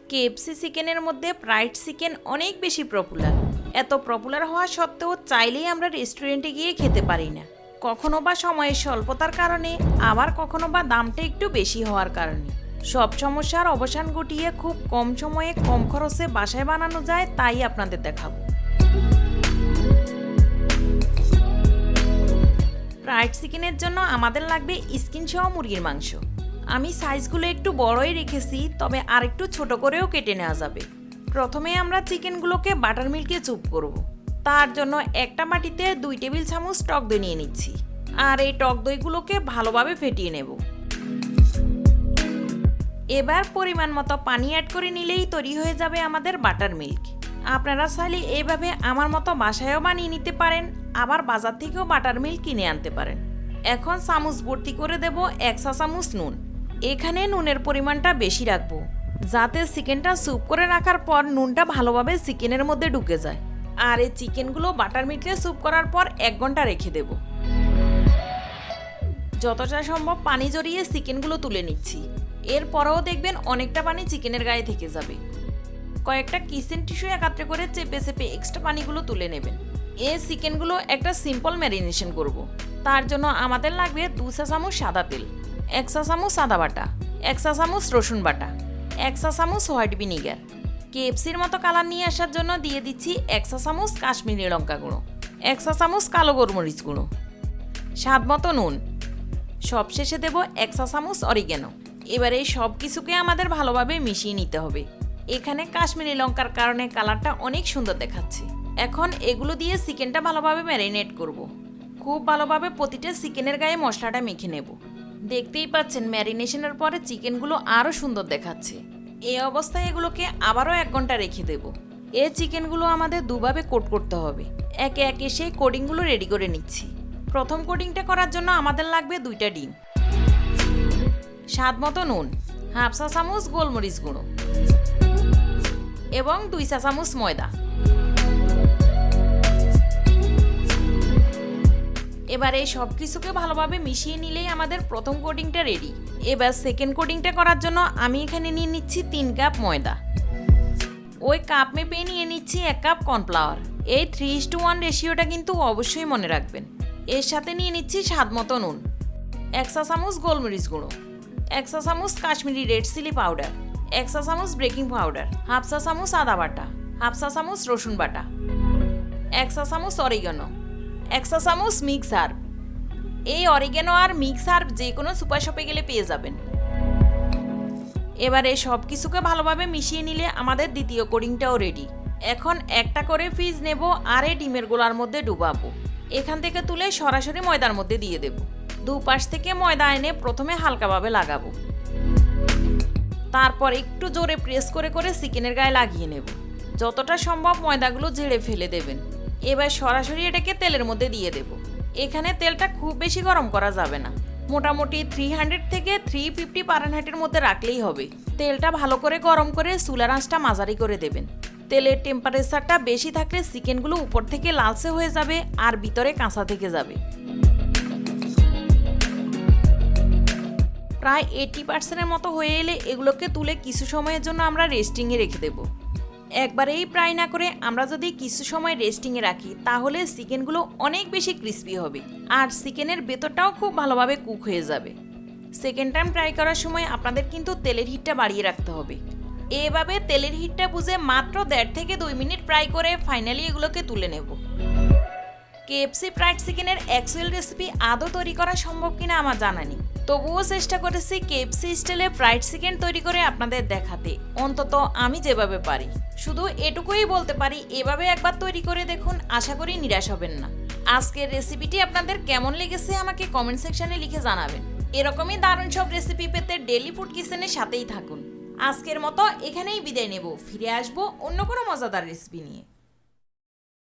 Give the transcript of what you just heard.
KFC চিকেনের মধ্যে fried chicken অনেক বেশি পপুলার। এত পপুলার হওয়া সত্ত্বেও চাইলেই আমরা রেস্টুরেন্টে গিয়ে খেতে পারি না। কখনো বা সময়ের স্বল্পতার কারণে, আবার কখনো বা দামটা একটু বেশি হওয়ার কারণে। সব সমস্যার অবসান ঘটিয়ে খুব কম সময়ে কম খরচে বাসায় বানানো যায়, তাই আপনাদের দেখাবো। ফ্রাইড চিকেনের জন্য আমাদের লাগবে স্কিন সহ মুরগির মাংস। আমি সাইজগুলো একটু বড়ই রেখেছি, তবে আরেকটু ছোট করেও কেটে নেওয়া যাবে। প্রথমে আমরা চিকেনগুলোকে বাটার মিল্কে চুপ করব। তার জন্য একটা বাটিতে 2 টেবিল চামচ টক দই নিয়ে নিচ্ছি, আর এই টক দইগুলোকে ভালোভাবে ফেটিয়ে নেব। এবার পরিমাণ মতো পানি অ্যাড করে নিলেই তৈরি হয়ে যাবে আমাদের বাটার মিল্ক। আপনারা চাইলে এইভাবে আমার মতো বাসায়ও বানিয়ে নিতে পারেন, আবার বাজার থেকেও বাটার মিল্ক কিনে আনতে পারেন। এখন চামচ ভর্তি করে দেব 1 চা চামচ নুন। এখানে নুনের পরিমাণটা বেশি রাখবো, যাতে চিকেনটা স্যুপ করে রাখার পর নুনটা ভালোভাবে চিকেনের মধ্যে ঢুকে যায়। আর এই চিকেনগুলো বাটার মিল্কে স্যুপ করার পর 1 ঘন্টা রেখে দেব। যতটা সম্ভব পানি জড়িয়ে চিকেনগুলো তুলে নিচ্ছি। এরপরেও দেখবেন অনেকটা পানি চিকেনের গায়ে থেকে যাবে। কয়েকটা কিচেন টিস্যু একাত্রে করে চেপে চেপে এক্সট্রা পানিগুলো তুলে নেবেন। এই চিকেনগুলো একটা সিম্পল ম্যারিনেশন করব। তার জন্য আমাদের লাগবে 2 চা চামচ সাদা তেল, 1 চা চামচ আদা বাটা, 1 চা চামচ রসুন বাটা, 1 চা চামচ হোয়াইট ভিনিগার। কেএফসির মতো কালার নিয়ে আসার জন্য দিয়ে দিচ্ছি 1 চা চামচ কাশ্মীরি লঙ্কা গুঁড়ো, 1 চা চামচ কালো গোলমরিচ গুঁড়ো, স্বাদ মতো নুন। সবশেষে দেব 1 চা চামচ অরিগ্যানো। এবারে সব কিছুকে আমাদের ভালোভাবে মিশিয়ে নিতে হবে। এখানে কাশ্মীরি লঙ্কার কারণে কালারটা অনেক সুন্দর দেখাচ্ছে। এখন এগুলো দিয়ে চিকেনটা ভালোভাবে ম্যারিনেট করব। খুব ভালোভাবে প্রতিটা চিকেনের গায়ে মশলাটা মেখে নেব। দেখতেই পাচ্ছেন ম্যারিনেশনের পরে চিকেনগুলো আরও সুন্দর দেখাচ্ছে। এই অবস্থায় এগুলোকে আবারও 1 ঘন্টা রেখে দেব। এই চিকেনগুলো আমাদের দুভাবে কোট করতে হবে। একে একে সেই কোডিংগুলো রেডি করে নিচ্ছি। প্রথম কোডিংটা করার জন্য আমাদের লাগবে 2টা ডিম, স্বাদ মতো নুন, 1/2 চা চামচ গোলমরিচ গুঁড়ো এবং 2 চা চামচ ময়দা। এবার এই সব কিছুকে ভালোভাবে মিশিয়ে নিলেই আমাদের প্রথম কোডিংটা রেডি। এবার সেকেন্ড কোডিংটা করার জন্য আমি এখানে নিয়ে নিচ্ছি 3 কাপ ময়দা। ওই কাপ মেপে নিয়ে নিচ্ছি 1 কাপ কর্নফ্লাওয়ার। এই 3:1 রেশিওটা কিন্তু অবশ্যই মনে রাখবেন। এর সাথে নিয়ে নিচ্ছি স্বাদ মতো নুন, 1 চা চামচ গোলমরিচ গুঁড়ো, 1 চা চামচ কাশ্মীরি রেড চিলি পাউডার, 1 চা চামচ বেকিং পাউডার, 1/2 চা চামচ আদা বাটা, 1/2 চা চামচ রসুন বাটা, 1 চা চামচ অরিগ্যানো, 1 চা চামচ মিক্স হার্ব। এই অরিগ্যানো আর মিক্স হার্ব যে কোনো সুপার শপে গেলে পেয়ে যাবেন। এবারে সব কিছুকে ভালোভাবে মিশিয়ে নিলে আমাদের দ্বিতীয় কোডিংটাও রেডি। এখন একটা করে পিস নেব আর এই ডিমের গোলার মধ্যে ডুবাবো। এখান থেকে তুলে সরাসরি ময়দার মধ্যে দিয়ে দেব। দুপাশ থেকে ময়দা এনে প্রথমে হালকাভাবে লাগাবো, তারপর একটু জোরে প্রেস করে করে চিকেনের গায়ে লাগিয়ে নেব। যতটা সম্ভব ময়দাগুলো ঝেড়ে ফেলে দেবেন। এবার সরাসরি এটাকে তেলের মধ্যে দিয়ে দেব। এখানে তেলটা খুব বেশি গরম করা যাবে না, মোটামুটি 300 থেকে 350 ফারেনহাইটের মধ্যে রাখলেই হবে। তেলটা ভালো করে গরম করে চুলার আঁচটা মাঝারি করে দেবেন। তেলের টেম্পারেচারটা বেশি থাকলে চিকেনগুলো উপর থেকে লালচে হয়ে যাবে আর ভিতরে কাঁচা থেকে যাবে। প্রায় 80% মতো হয়ে এলে এগুলোকে তুলে কিছু সময়ের জন্য আমরা রেস্টিংয়ে রেখে দেব। একবারেই ফ্রাই না করে আমরা যদি কিছু সময় রেস্টিংয়ে রাখি, তাহলে চিকেনগুলো অনেক বেশি ক্রিস্পি হবে আর চিকেনের ভেতরটাও খুব ভালোভাবে কুক হয়ে যাবে। সেকেন্ড টাইম ফ্রাই করার সময় আপনাদের কিন্তু তেলের হিটটা বাড়িয়ে রাখতে হবে। এভাবে তেলের হিটটা বুঝে মাত্র 1.5 থেকে 2 মিনিট ফ্রাই করে ফাইনালি এগুলোকে তুলে নেব। কেএফসি ফ্রাইড চিকেনের অ্যাকচুয়াল রেসিপি আদৌ তৈরি করা সম্ভব কিনা আমার জানা নেই, তবুও চেষ্টা করেছি কেএফসি স্টাইলে ফ্রাইড চিকেন তৈরি করে আপনাদের দেখাতে, অন্তত আমি যেভাবে পারি। শুধু এটুকুই বলতে পারি, এভাবে একবার তৈরি করে দেখুন, আশা করি নিরাশ হবেন না। আজকের রেসিপিটি আপনাদের কেমন লেগেছে আমাকে কমেন্ট সেকশনে লিখে জানাবেন। এরকমই দারুণ সব রেসিপি পেতে ডেইলি ফুড কিচেনের সাথেই থাকুন। আজকের মতো এখানেই বিদায় নেব, ফিরে আসবো অন্য কোনো মজাদার রেসিপি নিয়ে।